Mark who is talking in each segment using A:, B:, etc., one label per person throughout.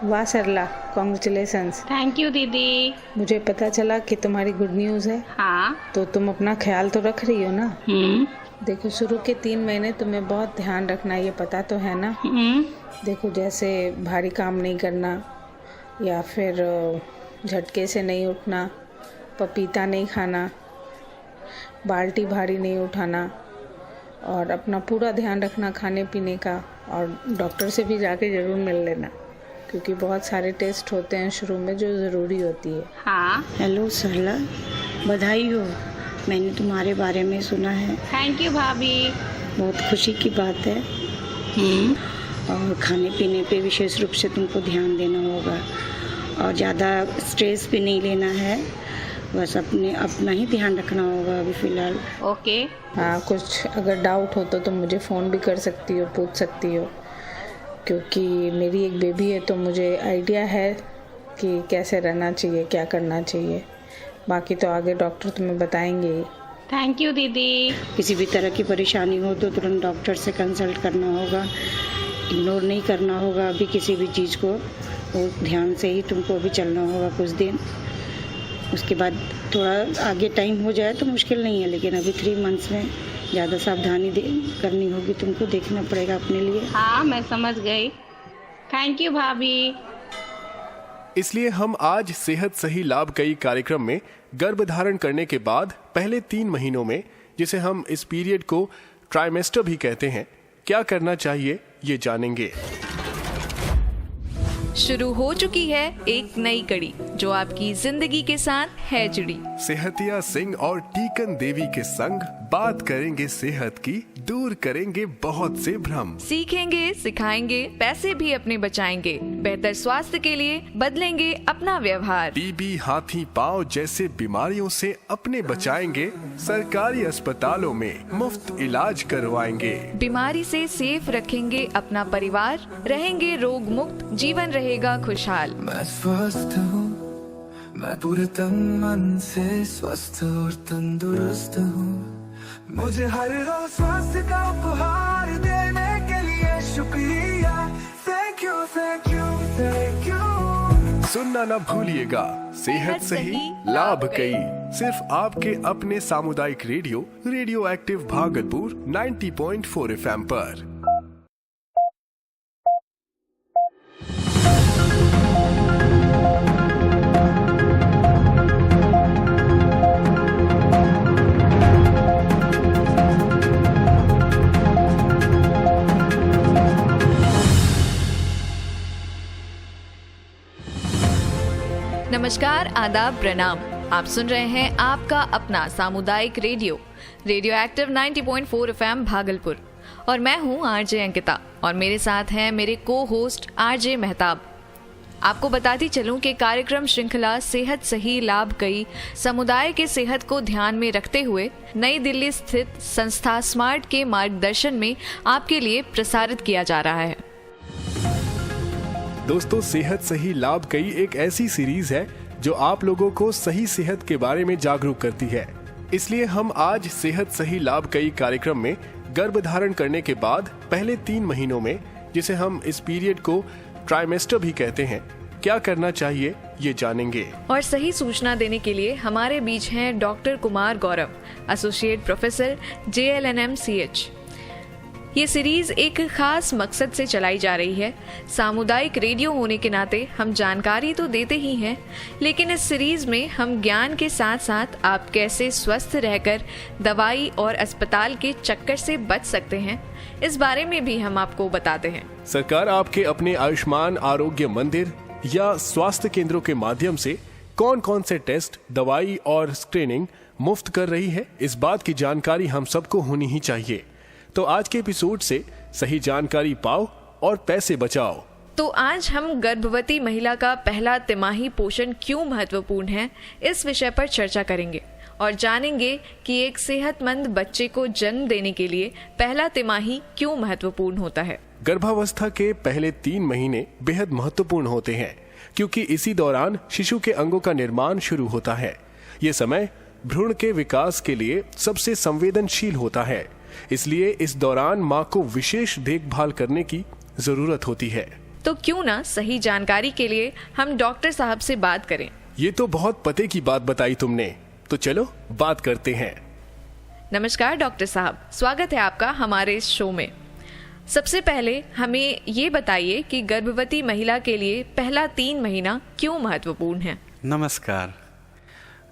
A: वाह सरला, congratulations.
B: Thank you दीदी।
A: मुझे पता चला कि तुम्हारी गुड न्यूज़ है।
B: हाँ।
A: तो तुम अपना ख्याल तो रख रही हो ना? देखो, शुरू के 3 महीने तुम्हें बहुत ध्यान रखना, ये पता तो है ना? देखो, जैसे भारी काम नहीं करना, या फिर झटके से नहीं उठना, पपीता नहीं खाना, बाल्टी भारी नहीं उठाना, और अपना पूरा ध्यान रखना खाने पीने का। और डॉक्टर से भी जाके ज़रूर मिल लेना, क्योंकि बहुत सारे टेस्ट होते हैं शुरू में जो ज़रूरी होती है।
B: हाँ।
C: हेलो सरला, बधाई हो, मैंने तुम्हारे बारे में सुना है।
B: थैंक यू भाभी।
C: बहुत खुशी की बात है। और खाने पीने पे विशेष रूप से तुमको ध्यान देना होगा, और ज़्यादा स्ट्रेस भी नहीं लेना है, बस अपना ही ध्यान रखना होगा अभी फ़िलहाल।
B: ओके।
A: हाँ, कुछ अगर डाउट हो तो तुम मुझे फ़ोन भी कर सकती हो, पूछ सकती हो, क्योंकि मेरी एक बेबी है तो मुझे आइडिया है कि कैसे रहना चाहिए, क्या करना चाहिए। बाकी तो आगे डॉक्टर तुम्हें बताएंगे ही।
B: थैंक यू दीदी।
C: किसी भी तरह की परेशानी हो तो तुरंत डॉक्टर से कंसल्ट करना होगा, इग्नोर नहीं करना होगा अभी किसी भी चीज़ को, और ध्यान से ही तुमको अभी चलना होगा कुछ दिन। उसके बाद थोड़ा आगे टाइम हो जाए तो मुश्किल नहीं है, लेकिन अभी 3 मंथ्स में ज़्यादा सावधानी करनी होगी, तुमको देखना पड़ेगा अपने लिए।
B: हाँ, मैं समझ गई। थैंक यू भाभी।
D: इसलिए हम आज सेहत सही लाभ कई कार्यक्रम में गर्भधारण करने के बाद पहले 3 महीनों में, जिसे हम इस पीरियड को ट्राइमेस्टर भी कहते हैं, क्या करना चाहिए ये जानेंगे।
E: शुरू हो चुकी है एक नई कड़ी जो आपकी जिंदगी के साथ है जुड़ी।
D: सेहतिया सिंह और टीकन देवी के संग बात करेंगे सेहत की, दूर करेंगे बहुत से भ्रम।
E: सीखेंगे, सिखाएंगे, पैसे भी अपने बचाएंगे, बेहतर स्वास्थ्य के लिए बदलेंगे अपना व्यवहार।
D: टीबी, हाथी पांव जैसे बीमारियों से अपने बचाएंगे, सरकारी अस्पतालों में मुफ्त इलाज करवाएंगे।
E: बीमारी से सेफ रखेंगे अपना परिवार, रहेंगे रोग मुक्त, जीवन रहेगा खुशहाल।
F: मैं स्वस्थ हूँ, मैं पूरे तन मन से स्वस्थ और तंदुरुस्त हूँ। मुझे हर रोज स्वास्थ्य का उपहार देने के लिए शुक्रिया। Thank you, thank you, thank you.
D: सुनना ना भूलिएगा, सेहत सही लाभ कई, सिर्फ आपके अपने सामुदायिक रेडियो एक्टिव भागलपुर 90.4 FM पर।
E: नमस्कार, आदाब, प्रणाम। आप सुन रहे हैं आपका अपना सामुदायिक रेडियो एक्टिव 90.4 FM भागलपुर, और मैं हूं आरजे अंकिता, और मेरे साथ हैं मेरे को होस्ट आरजे मेहताब। आपको बताती चलूं कि कार्यक्रम श्रृंखला सेहत सही लाभ कई समुदाय के सेहत को ध्यान में रखते हुए नई दिल्ली स्थित संस्था स्मार्ट के मार्गदर्शन में आपके लिए प्रसारित किया जा रहा है।
D: दोस्तों, सेहत सही लाभ कई एक ऐसी सीरीज है जो आप लोगों को सही सेहत के बारे में जागरूक करती है। इसलिए हम आज सेहत सही लाभ कई कार्यक्रम में गर्भधारण करने के बाद पहले 3 महीनों में, जिसे हम इस पीरियड को ट्राइमेस्टर भी कहते हैं, क्या करना चाहिए ये जानेंगे।
E: और सही सूचना देने के लिए हमारे बीच हैं doctor Kumar Gaurav, associate professor JLNM-CH। ये सीरीज एक खास मकसद से चलाई जा रही है। सामुदायिक रेडियो होने के नाते हम जानकारी तो देते ही हैं, लेकिन इस सीरीज में हम ज्ञान के साथ साथ आप कैसे स्वस्थ रहकर दवाई और अस्पताल के चक्कर से बच सकते हैं, इस बारे में भी हम आपको बताते हैं।
D: सरकार आपके अपने आयुष्मान आरोग्य मंदिर या स्वास्थ्य केंद्रों के माध्यम से कौन कौन से टेस्ट, दवाई और स्क्रीनिंग मुफ्त कर रही है, इस बात की जानकारी हम सबको होनी ही चाहिए। तो आज के एपिसोड से सही जानकारी पाओ और पैसे बचाओ।
E: तो आज हम गर्भवती महिला का पहला तिमाही पोषण क्यों महत्वपूर्ण है, इस विषय पर चर्चा करेंगे और जानेंगे कि एक सेहतमंद बच्चे को जन्म देने के लिए पहला तिमाही क्यों महत्वपूर्ण होता है।
D: गर्भावस्था के पहले 3 महीने बेहद महत्वपूर्ण होते हैं, क्योंकि इसी दौरान शिशु के अंगों का निर्माण शुरू होता है। ये समय भ्रूण के विकास के लिए सबसे संवेदनशील होता है, इसलिए इस दौरान माँ को विशेष देखभाल करने की जरूरत होती है।
E: तो क्यों ना सही जानकारी के लिए हम डॉक्टर साहब से बात करें।
D: ये तो बहुत पते की बात बताई तुमने, तो चलो बात करते हैं।
E: नमस्कार डॉक्टर साहब, स्वागत है आपका हमारे इस शो में। सबसे पहले हमें ये बताइए कि गर्भवती महिला के लिए पहला 3 महीना क्यों महत्वपूर्ण है।
G: नमस्कार।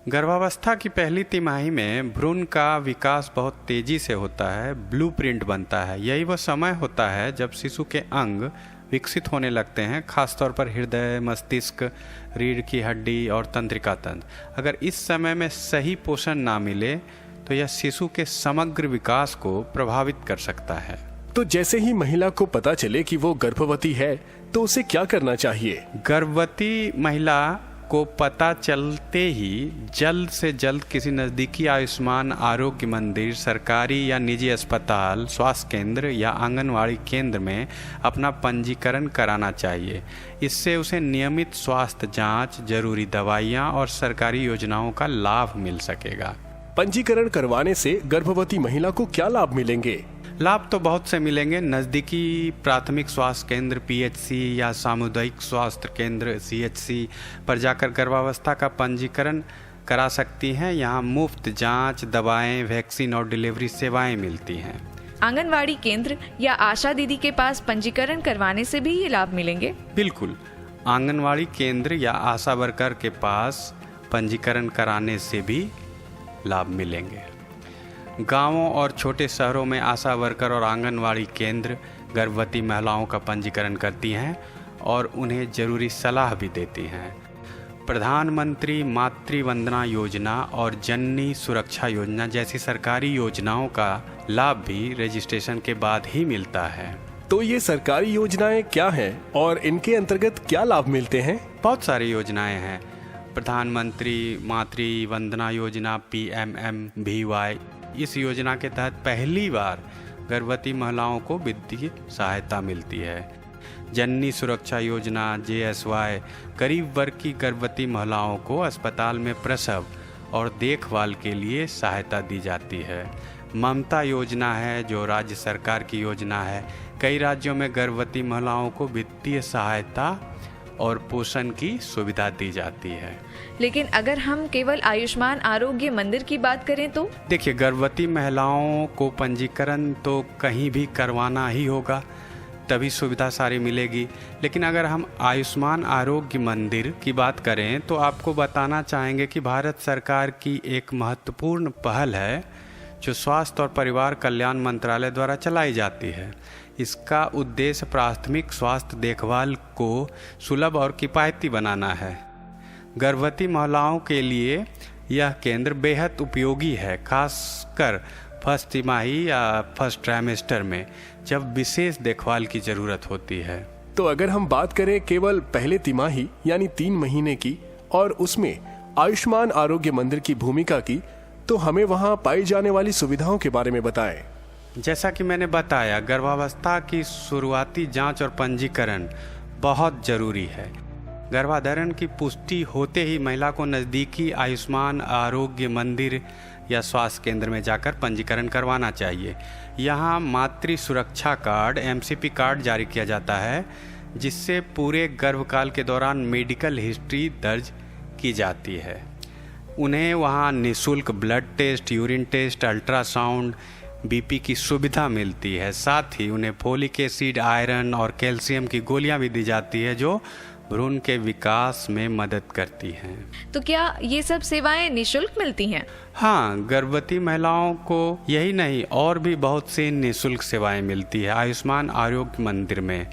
G: गर्भावस्था की पहली तिमाही में भ्रूण का विकास बहुत तेजी से होता है, ब्लूप्रिंट बनता है। यही वो समय होता है जब शिशु के अंग विकसित होने लगते हैं, खासतौर पर हृदय, मस्तिष्क, रीढ़ की हड्डी और तंत्रिका तंत्र। अगर इस समय में सही पोषण ना मिले तो यह शिशु के समग्र विकास को प्रभावित कर सकता है।
D: तो जैसे ही महिला को पता चले कि वो गर्भवती है तो उसे क्या करना चाहिए?
G: गर्भवती महिला को पता चलते ही जल्द से जल्द किसी नज़दीकी आयुष्मान आरोग्य मंदिर, सरकारी या निजी अस्पताल, स्वास्थ्य केंद्र या आंगनवाड़ी केंद्र में अपना पंजीकरण कराना चाहिए। इससे उसे नियमित स्वास्थ्य जांच, जरूरी दवाइयां और सरकारी योजनाओं का लाभ मिल सकेगा।
D: पंजीकरण करवाने से गर्भवती महिला को क्या लाभ मिलेंगे?
G: लाभ तो बहुत से मिलेंगे। नज़दीकी प्राथमिक स्वास्थ्य केंद्र PHC या सामुदायिक स्वास्थ्य केंद्र CHC पर जाकर गर्भावस्था का पंजीकरण करा सकती हैं। यहाँ मुफ्त जांच, दवाएं, वैक्सीन और डिलीवरी सेवाएं मिलती हैं।
E: आंगनवाड़ी केंद्र या आशा दीदी के पास पंजीकरण करवाने से भी ये लाभ मिलेंगे?
G: बिल्कुल, आंगनवाड़ी केंद्र या आशा वर्कर के पास पंजीकरण कराने से भी लाभ मिलेंगे। गांवों और छोटे शहरों में आशा वर्कर और आंगनवाड़ी केंद्र गर्भवती महिलाओं का पंजीकरण करती हैं और उन्हें जरूरी सलाह भी देती हैं। प्रधानमंत्री मातृ वंदना योजना और जननी सुरक्षा योजना जैसी सरकारी योजनाओं का लाभ भी रजिस्ट्रेशन के बाद ही मिलता है।
D: तो ये सरकारी योजनाएं क्या हैं और इनके अंतर्गत क्या लाभ मिलते हैं?
G: बहुत सारी योजनाएं हैं। प्रधानमंत्री मातृ वंदना योजना PMMVY, इस योजना के तहत पहली बार गर्भवती महिलाओं को वित्तीय सहायता मिलती है। जननी सुरक्षा योजना JSY, गरीब वर्ग की गर्भवती महिलाओं को अस्पताल में प्रसव और देखभाल के लिए सहायता दी जाती है। ममता योजना है जो राज्य सरकार की योजना है। कई राज्यों में गर्भवती महिलाओं को वित्तीय सहायता और पोषण की सुविधा दी जाती है।
E: लेकिन अगर हम केवल आयुष्मान आरोग्य मंदिर की बात करें तो?
G: देखिए, गर्भवती महिलाओं को पंजीकरण तो कहीं भी करवाना ही होगा, तभी सुविधा सारी मिलेगी। लेकिन अगर हम आयुष्मान आरोग्य मंदिर की बात करें तो आपको बताना चाहेंगे कि भारत सरकार की एक महत्वपूर्ण पहल है जो स्वास्थ्य और परिवार कल्याण मंत्रालय द्वारा चलाई जाती है। इसका उद्देश्य प्राथमिक स्वास्थ्य देखभाल को सुलभ और किफ़ायती बनाना है। गर्भवती महिलाओं के लिए यह केंद्र बेहद उपयोगी है, खासकर फर्स्ट तिमाही या फर्स्ट ट्राइमेस्टर में जब विशेष देखभाल की ज़रूरत होती है।
D: तो अगर हम बात करें केवल पहले तिमाही यानी 3 महीने की और उसमें आयुष्मान आरोग्य मंदिर की भूमिका की, तो हमें वहाँ पाई जाने वाली सुविधाओं के बारे में बताएं।
G: जैसा कि मैंने बताया, गर्भावस्था की शुरुआती जांच और पंजीकरण बहुत ज़रूरी है। गर्भाधारण की पुष्टि होते ही महिला को नज़दीकी आयुष्मान आरोग्य मंदिर या स्वास्थ्य केंद्र में जाकर पंजीकरण करवाना चाहिए। यहाँ मातृ सुरक्षा कार्ड MCP कार्ड जारी किया जाता है, जिससे पूरे गर्भकाल के दौरान मेडिकल हिस्ट्री दर्ज की जाती है। उन्हें वहाँ निःशुल्क blood test, urine test, ultrasound, BP की सुविधा मिलती है। साथ ही उन्हें फोलिक एसिड, आयरन और कैल्शियम की गोलियां भी दी जाती है जो भ्रूण के विकास में मदद करती हैं।
E: तो क्या ये सब सेवाएं निःशुल्क मिलती हैं?
G: हाँ, गर्भवती महिलाओं को यही नहीं और भी बहुत सी निःशुल्क सेवाएं मिलती है आयुष्मान आरोग्य मंदिर में,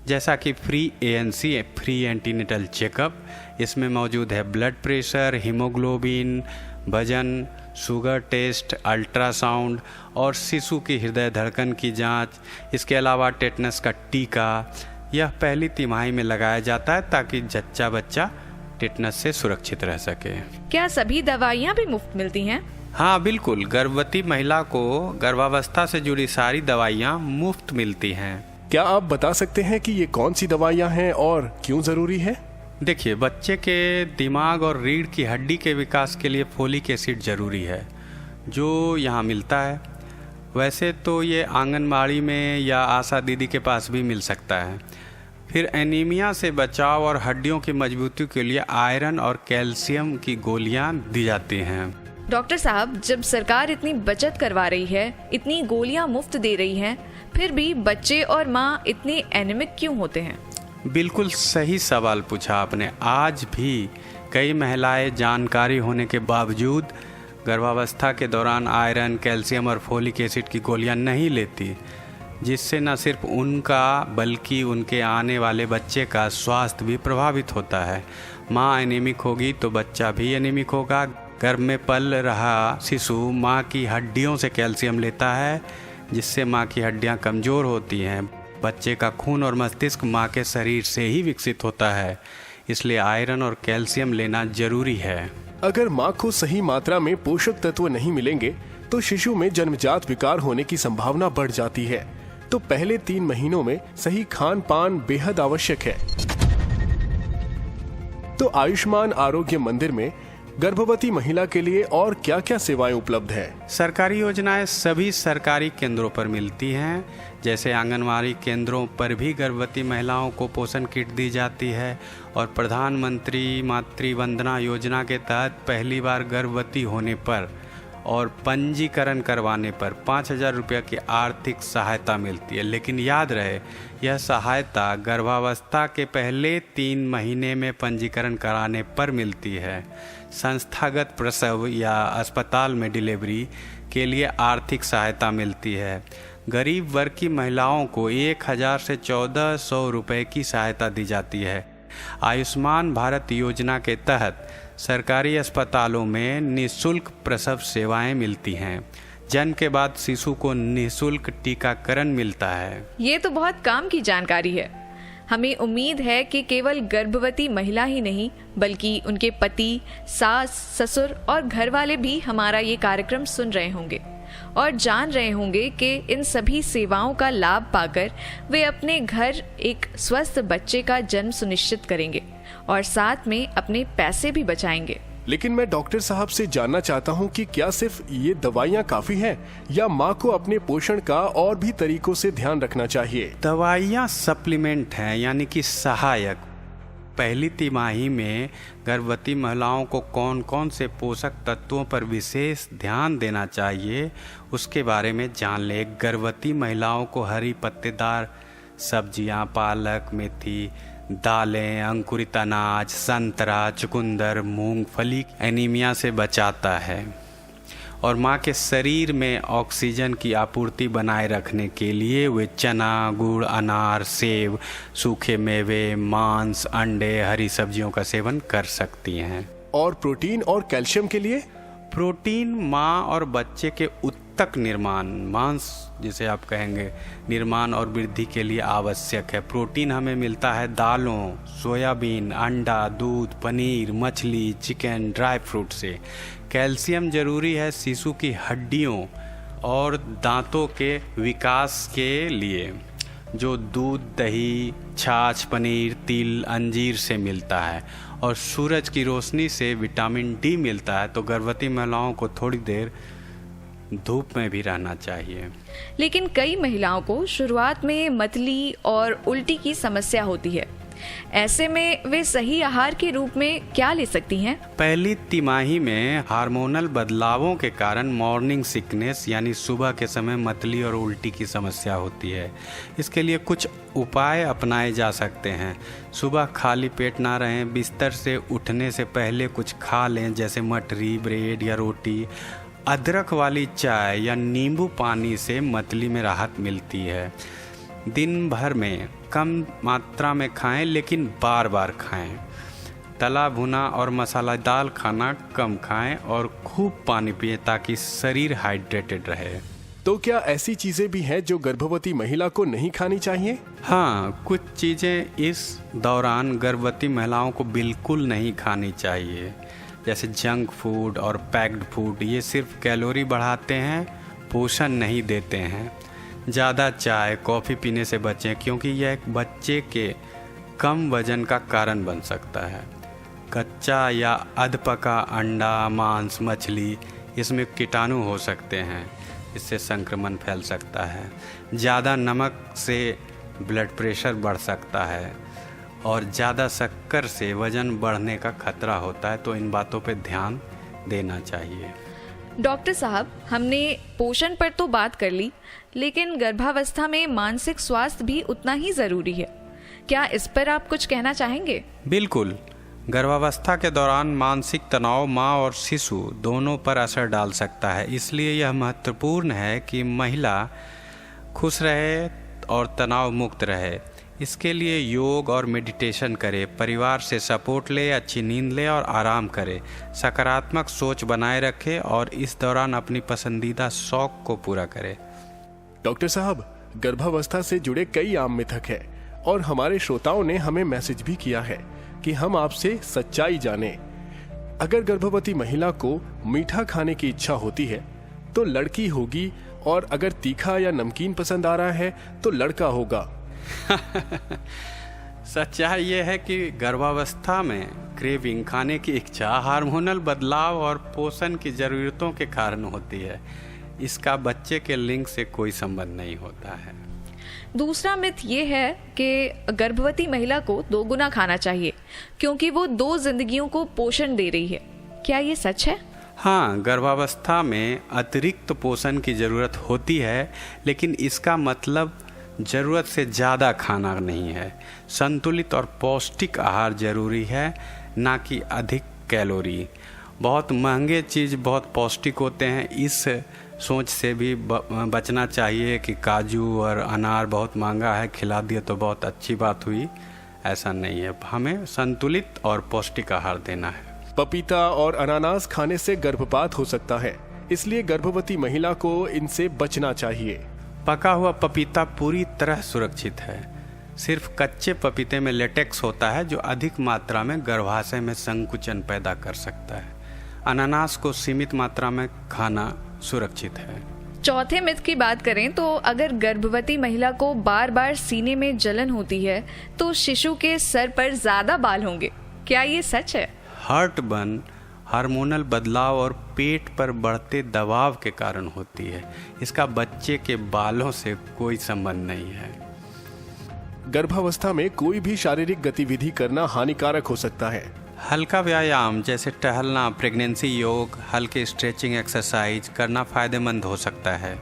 G: जैसा कि free ANC free antenatal checkup. इसमें मौजूद है ब्लड प्रेशर, हीमोग्लोबिन, वजन, शुगर टेस्ट, अल्ट्रासाउंड और शिशु की हृदय धड़कन की जांच। इसके अलावा टेटनस का टीका यह पहली तिमाही में लगाया जाता है ताकि जच्चा बच्चा टेटनस से सुरक्षित रह सके।
E: क्या सभी दवाइयाँ भी मुफ्त मिलती हैं?
G: हाँ बिल्कुल, गर्भवती महिला को गर्भावस्था से जुड़ी सारी दवाइयाँ मुफ्त मिलती हैं।
D: क्या आप बता सकते हैं कि ये कौन सी दवाइयाँ हैं और क्यों ज़रूरी है?
G: देखिए, बच्चे के दिमाग और रीढ़ की हड्डी के विकास के लिए फोलिक एसिड ज़रूरी है, जो यहाँ मिलता है। वैसे तो ये आंगनबाड़ी में या आशा दीदी के पास भी मिल सकता है। फिर एनीमिया से बचाव और हड्डियों की मजबूती के लिए आयरन और कैल्शियम की गोलियां दी जाती हैं।
E: डॉक्टर साहब, जब सरकार इतनी बचत करवा रही है, इतनी गोलियां मुफ्त दे रही हैं, फिर भी बच्चे और माँ इतने एनीमिक क्यों होते हैं?
G: बिल्कुल सही सवाल पूछा आपने। आज भी कई महिलाएं जानकारी होने के बावजूद गर्भावस्था के दौरान आयरन, कैल्शियम और फोलिक एसिड की गोलियां नहीं लेती, जिससे न सिर्फ उनका बल्कि उनके आने वाले बच्चे का स्वास्थ्य भी प्रभावित होता है। माँ एनीमिक होगी तो बच्चा भी एनीमिक होगा। गर्भ में पल रहा शिशु माँ की हड्डियों से कैल्शियम लेता है, जिससे माँ की हड्डियाँ कमज़ोर होती हैं। बच्चे का खून और मस्तिष्क माँ के शरीर से ही विकसित होता है, इसलिए आयरन और कैल्शियम लेना जरूरी है।
D: अगर माँ को सही मात्रा में पोषक तत्व नहीं मिलेंगे तो शिशु में जन्मजात विकार होने की संभावना बढ़ जाती है। तो पहले 3 महीनों में सही खान पान बेहद आवश्यक है। तो आयुष्मान आरोग्य मंदिर में गर्भवती महिला के लिए और क्या क्या सेवाएं उपलब्ध है?
G: सरकारी योजनाएं सभी सरकारी केंद्रों पर मिलती हैं। जैसे आंगनवाड़ी केंद्रों पर भी गर्भवती महिलाओं को पोषण किट दी जाती है और प्रधानमंत्री मातृ वंदना योजना के तहत पहली बार गर्भवती होने पर और पंजीकरण करवाने पर 5,000 रुपये की आर्थिक सहायता मिलती है। लेकिन याद रहे, यह सहायता गर्भावस्था के पहले 3 महीने में पंजीकरण कराने पर मिलती है। संस्थागत प्रसव या अस्पताल में डिलीवरी के लिए आर्थिक सहायता मिलती है। गरीब वर्ग की महिलाओं को 1,000 से 1,400 रुपये की सहायता दी जाती है। आयुष्मान भारत योजना के तहत सरकारी अस्पतालों में निःशुल्क प्रसव सेवाएं मिलती हैं। जन्म के बाद शिशु को निःशुल्क टीकाकरण मिलता है।
E: ये तो बहुत काम की जानकारी है। हमें उम्मीद है कि केवल गर्भवती महिला ही नहीं बल्कि उनके पति, सास, ससुर और घर वाले भी हमारा ये कार्यक्रम सुन रहे होंगे और जान रहे होंगे कि इन सभी सेवाओं का लाभ पाकर वे अपने घर एक स्वस्थ बच्चे का जन्म सुनिश्चित करेंगे और साथ में अपने पैसे भी बचाएंगे।
D: लेकिन मैं डॉक्टर साहब से जानना चाहता हूँ कि क्या सिर्फ ये दवाइयाँ काफी हैं या माँ को अपने पोषण का और भी तरीकों से ध्यान रखना चाहिए?
G: दवाइयाँ सप्लीमेंट हैं, यानी कि सहायक। पहली तिमाही में गर्भवती महिलाओं को कौन कौन से पोषक तत्वों पर विशेष ध्यान देना चाहिए उसके बारे में जान ले। गर्भवती महिलाओं को हरी पत्तेदार सब्जियां, पालक, मेथी, दालें, अंकुरित अनाज, संतरा, चुकंदर, मूंगफली एनीमिया से बचाता है और माँ के शरीर में ऑक्सीजन की आपूर्ति बनाए रखने के लिए वे चना, गुड़, अनार, सेब, सूखे मेवे, मांस, अंडे, हरी सब्जियों का सेवन कर सकती हैं।
D: और प्रोटीन और कैल्शियम के लिए?
G: प्रोटीन माँ और बच्चे के उत्तक निर्माण, मांस जिसे आप कहेंगे, निर्माण और वृद्धि के लिए आवश्यक है। प्रोटीन हमें मिलता है दालों, सोयाबीन, अंडा, दूध, पनीर, मछली, चिकन, ड्राई फ्रूट से। कैल्शियम जरूरी है शिशु की हड्डियों और दांतों के विकास के लिए, जो दूध, दही, छाछ, पनीर, तिल, अंजीर से मिलता है। और सूरज की रोशनी से विटामिन डी मिलता है। तो गर्भवती महिलाओं को थोड़ी देर धूप में भी रहना चाहिए।
E: लेकिन कई महिलाओं को शुरुआत में मतली और उल्टी की समस्या होती है। ऐसे में वे सही आहार के रूप में क्या ले सकती हैं?
G: पहली तिमाही में हार्मोनल बदलावों के कारण मॉर्निंग सिकनेस यानी सुबह के समय मतली और उल्टी की समस्या होती है। इसके लिए कुछ उपाय अपनाए जा सकते हैं। सुबह खाली पेट ना रहें, बिस्तर से उठने से पहले कुछ खा लें, जैसे मटरी, ब्रेड या रोटी। अदरक वाली चाय या नींबू पानी से मतली में राहत मिलती है। दिन भर में कम मात्रा में खाएं, लेकिन बार बार खाएं। तला भुना और मसालेदार खाना कम खाएं और खूब पानी पिएं ताकि शरीर हाइड्रेटेड रहे।
D: तो क्या ऐसी चीजें भी हैं जो गर्भवती महिला को नहीं खानी चाहिए?
G: हाँ, कुछ चीज़ें इस दौरान गर्भवती महिलाओं को बिल्कुल नहीं खानी चाहिए, जैसे जंक फूड और पैक्ड फूड। ये सिर्फ कैलोरी बढ़ाते हैं, पोषण नहीं देते हैं। ज़्यादा चाय, कॉफ़ी पीने से बचें, क्योंकि यह एक बच्चे के कम वजन का कारण बन सकता है। कच्चा या अधपका अंडा, मांस, मछली, इसमें कीटाणु हो सकते हैं, इससे संक्रमण फैल सकता है। ज़्यादा नमक से ब्लड प्रेशर बढ़ सकता है और ज़्यादा शक्कर से वज़न बढ़ने का खतरा होता है, तो इन बातों पे ध्यान देना चाहिए।
E: डॉक्टर साहब, हमने पोषण पर तो बात कर ली, लेकिन गर्भावस्था में मानसिक स्वास्थ्य भी उतना ही ज़रूरी है। क्या इस पर आप कुछ कहना चाहेंगे?
G: बिल्कुल। गर्भावस्था के दौरान मानसिक तनाव माँ और शिशु दोनों पर असर डाल सकता है, इसलिए यह महत्वपूर्ण है कि महिला खुश रहे और तनाव मुक्त रहे। इसके लिए योग और मेडिटेशन करे, परिवार से सपोर्ट ले, अच्छी नींद ले और आराम करे, सकारात्मक सोच बनाए रखे और इस दौरान अपनी पसंदीदा शौक को पूरा करे।
D: डॉक्टर साहब, गर्भावस्था से जुड़े कई आम मिथक है और हमारे श्रोताओं ने हमें मैसेज भी किया है कि हम आपसे सच्चाई जाने। अगर गर्भवती महिला को मीठा खाने की इच्छा होती है तो लड़की होगी, और अगर तीखा या नमकीन पसंद आ रहा है तो लड़का होगा।
G: सच्चाई यह है कि गर्भावस्था में क्रेविंग, खाने की इच्छा, हार्मोनल बदलाव और पोषण की ज़रूरतों के कारण होती है। इसका बच्चे के लिंग से कोई संबंध नहीं होता है।
E: दूसरा मिथ ये है कि गर्भवती महिला को 2 गुना खाना चाहिए क्योंकि वो 2 जिंदगियों को पोषण दे रही है। क्या ये सच है?
G: हाँ, गर्भावस्था में अतिरिक्त पोषण की ज़रूरत होती है, लेकिन इसका मतलब ज़रूरत से ज़्यादा खाना नहीं है। संतुलित और पौष्टिक आहार जरूरी है, ना कि अधिक कैलोरी। बहुत महंगे चीज़ बहुत पौष्टिक होते हैं, इस सोच से भी बचना चाहिए कि काजू और अनार बहुत महंगा है, खिला दिया तो बहुत अच्छी बात हुई। ऐसा नहीं है, हमें संतुलित और पौष्टिक आहार देना है।
D: पपीता और अनानास खाने से गर्भपात हो सकता है, इसलिए गर्भवती महिला को इनसे बचना चाहिए।
G: पका हुआ पपीता पूरी तरह सुरक्षित है। सिर्फ कच्चे पपीते में लेटेक्स होता है जो अधिक मात्रा में गर्भाशय में संकुचन पैदा कर सकता है। अनानास को सीमित मात्रा में खाना सुरक्षित है।
E: चौथे मिथ की बात करें तो अगर गर्भवती महिला को बार बार सीने में जलन होती है तो शिशु के सर पर ज्यादा बाल होंगे। क्या ये सच है?
G: हार्टबर्न हार्मोनल बदलाव और पेट पर बढ़ते दबाव के कारण होती है। इसका बच्चे के बालों से कोई संबंध नहीं है।
D: गर्भावस्था में कोई भी शारीरिक गतिविधि करना हानिकारक हो सकता है।
G: हल्का व्यायाम जैसे टहलना, प्रेगनेंसी योग, हल्के स्ट्रेचिंग एक्सरसाइज करना फायदेमंद हो सकता है।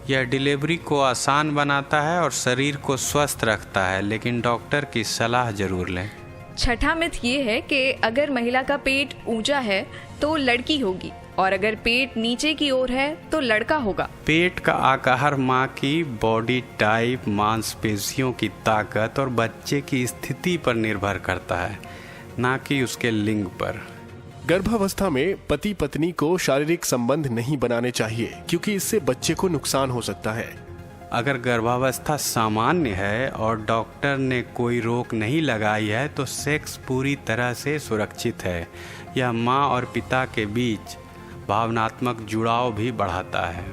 G: यह डिलीवरी को आसान बनाता है और शरीर को स्वस्थ रखता है, लेकिन डॉक्टर की सलाह जरूर लें।
E: छठा मिथ ये है कि अगर महिला का पेट ऊंचा है तो लड़की होगी और अगर पेट नीचे की ओर है तो लड़का होगा।
G: पेट का आकार माँ की बॉडी टाइप, मांसपेशियों की ताकत और बच्चे की स्थिति पर निर्भर करता है, ना कि उसके लिंग पर।
D: गर्भावस्था में पति पत्नी को शारीरिक संबंध नहीं बनाने चाहिए क्योंकि इससे बच्चे को नुकसान हो सकता है।
G: अगर गर्भावस्था सामान्य है और डॉक्टर ने कोई रोक नहीं लगाई है तो सेक्स पूरी तरह से सुरक्षित है। यह माँ और पिता के बीच भावनात्मक जुड़ाव भी बढ़ाता है।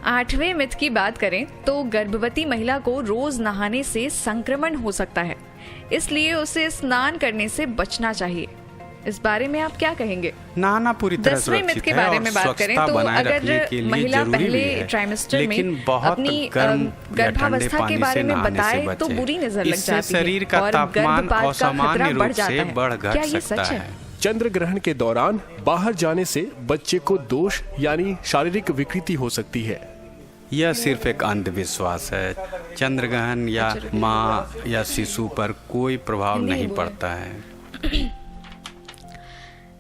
E: आठवें मिथ की बात करें तो गर्भवती महिला को रोज नहाने से संक्रमण हो सकता है, इसलिए उसे स्नान करने से बचना चाहिए। इस बारे में आप क्या कहेंगे?
G: नहाना पूरी तरह
E: सुरक्षित है। 10वें मिथ के बारे में बात करें तो अगर महिला पहले ट्राइमेस्टर में अपनी गर्भावस्था के बारे में बताए तो बुरी नजर लग जाती है
G: शरीर का तापमान असामान्य रूप से बढ़ घट सकता है।
D: चंद्र ग्रहण के दौरान बाहर जाने से बच्चे को दोष यानी शारीरिक विकृति हो सकती है।
G: यह सिर्फ एक अंधविश्वास है। चंद्र ग्रहण या माँ या शिशु पर कोई प्रभाव नहीं पड़ता है।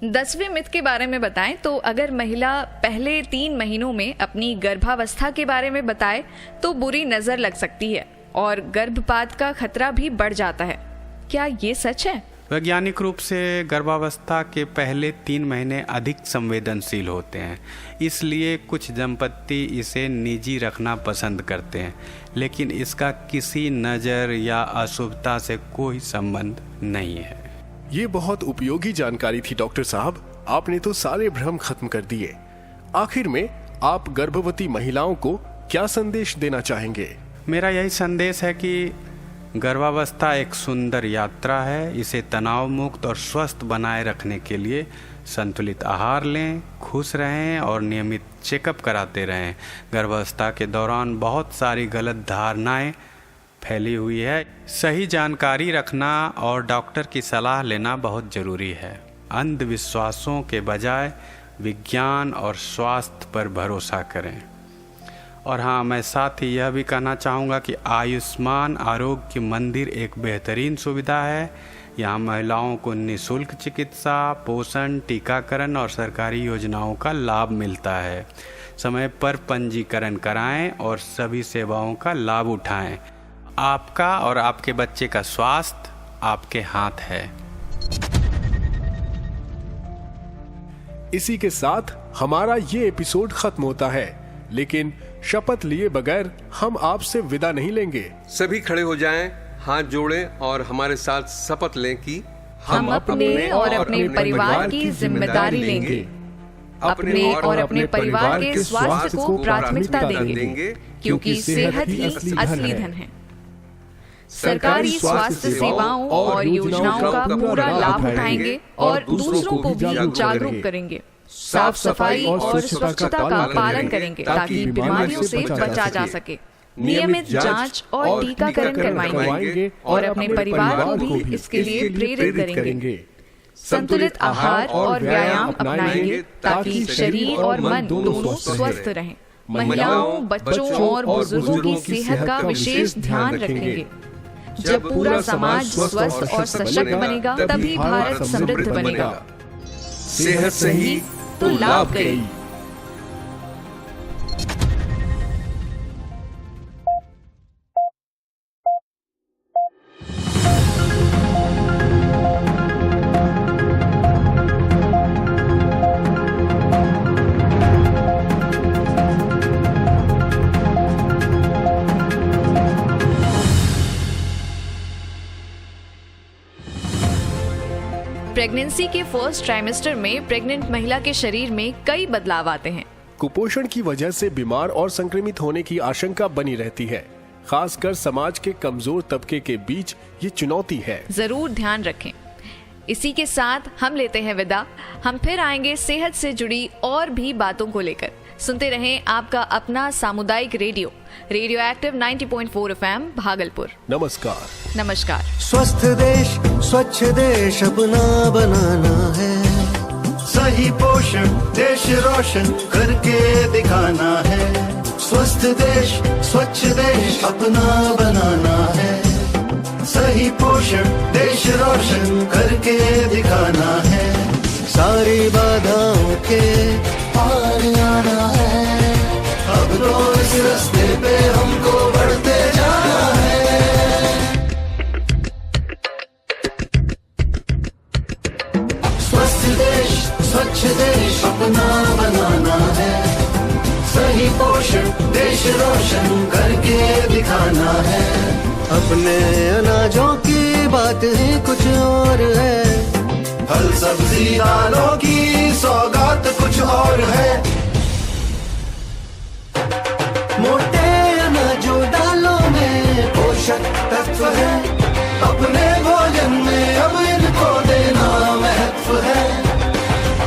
E: 10वें मिथ के बारे में बताएं तो अगर महिला पहले 3 महीनों में अपनी गर्भावस्था के बारे में बताए तो बुरी नजर लग सकती है और गर्भपात का खतरा भी बढ़ जाता है। क्या ये सच है?
G: वैज्ञानिक रूप से गर्भावस्था के पहले 3 महीने अधिक संवेदनशील होते हैं, इसलिए कुछ दंपति इसे निजी रखना पसंद करते हैं, लेकिन इसका किसी नज़र या अशुभता से कोई संबंध नहीं है।
D: ये बहुत उपयोगी जानकारी थी डॉक्टर साहब, आपने तो सारे भ्रम खत्म कर दिए। आखिर में आप गर्भवती महिलाओं को क्या संदेश देना चाहेंगे?
G: मेरा यही संदेश है कि गर्भावस्था एक सुंदर यात्रा है। इसे तनाव मुक्त और स्वस्थ बनाए रखने के लिए संतुलित आहार लें, खुश रहें और नियमित चेकअप कराते रहें। गर्भावस्था के दौरान बहुत सारी गलत धारणाएं फैली हुई है। सही जानकारी रखना और डॉक्टर की सलाह लेना बहुत ज़रूरी है। अंधविश्वासों के बजाय विज्ञान और स्वास्थ्य पर भरोसा करें। और हाँ, मैं साथ ही यह भी कहना चाहूँगा कि आयुष्मान आरोग्य मंदिर एक बेहतरीन सुविधा है। यहाँ महिलाओं को निःशुल्क चिकित्सा, पोषण, टीकाकरण और सरकारी योजनाओं का लाभ मिलता है। समय पर पंजीकरण कराएं और सभी सेवाओं का लाभ उठाएं। आपका और आपके बच्चे का स्वास्थ्य आपके हाथ है।
D: इसी के साथ हमारा ये एपिसोड खत्म होता है, लेकिन शपथ लिए बगैर हम आपसे विदा नहीं लेंगे।
H: सभी खड़े हो जाएं, हाथ जोड़ें और हमारे साथ शपथ लें कि
E: हम अपने और अपने परिवार की जिम्मेदारी लेंगे, अपने और अपने परिवार के स्वास्थ्य को प्राथमिकता देंगे, क्योंकि सेहत ही असली धन है। सरकारी स्वास्थ्य सेवाओं और योजनाओं का पूरा लाभ उठाएंगे और दूसरों को भी जागरूक करेंगे। साफ सफाई और स्वच्छता का पालन करेंगे ताकि बीमारियों से बचा जा सके। नियमित जांच और टीकाकरण करवाएंगे और अपने परिवार को भी इसके लिए प्रेरित करेंगे। संतुलित आहार और व्यायाम अपनाएंगे ताकि शरीर और मन दोनों स्वस्थ रहें। महिलाओं, बच्चों और बुजुर्गों की सेहत का विशेष ध्यान रखेंगे। जब पूरा समाज स्वस्थ और सशक्त बनेगा, तभी भारत समृद्ध बनेगा।
H: सेहत सही
E: तो लाभ गई। प्रेगनेंसी के फर्स्ट ट्राइमेस्टर में प्रेग्नेंट महिला के शरीर में कई बदलाव आते हैं।
D: कुपोषण की वजह से बीमार और संक्रमित होने की आशंका बनी रहती है। खासकर समाज के कमजोर तबके के बीच ये चुनौती है।
E: जरूर ध्यान रखें। इसी के साथ हम लेते हैं विदा। हम फिर आएंगे सेहत से जुड़ी और भी बातों को लेकर। सुनते रहें आपका अपना सामुदायिक रेडियो एक्टिव 90.4 FM भागलपुर।
D: नमस्कार।
E: नमस्कार।
I: स्वस्थ देश, स्वच्छ देश अपना बनाना है। सही पोषण देश रोशन करके दिखाना है। स्वस्थ देश, स्वच्छ देश अपना बनाना है। सही पोषण देश रोशन करके दिखाना है। सारी बाधाओं के पार आना है। अब तो इस रास्ते पे हमको बढ़ते जाना है। स्वस्थ देश, स्वच्छ देश अपना बनाना है। सही पोषण देश रोशन करके दिखाना है। अपने अनाजों की बात ही कुछ और है। फल सब्जी दालों की सौगात कुछ और है। मोटे अनाजों दालों में पोषक तत्व है। अपने भोजन में अब इनको देना महत्व है।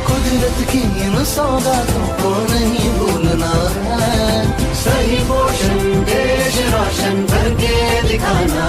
I: कुदरत की इन सौगातों को नहीं भूलना है। सही पोषण देश रोशन करके दिखाना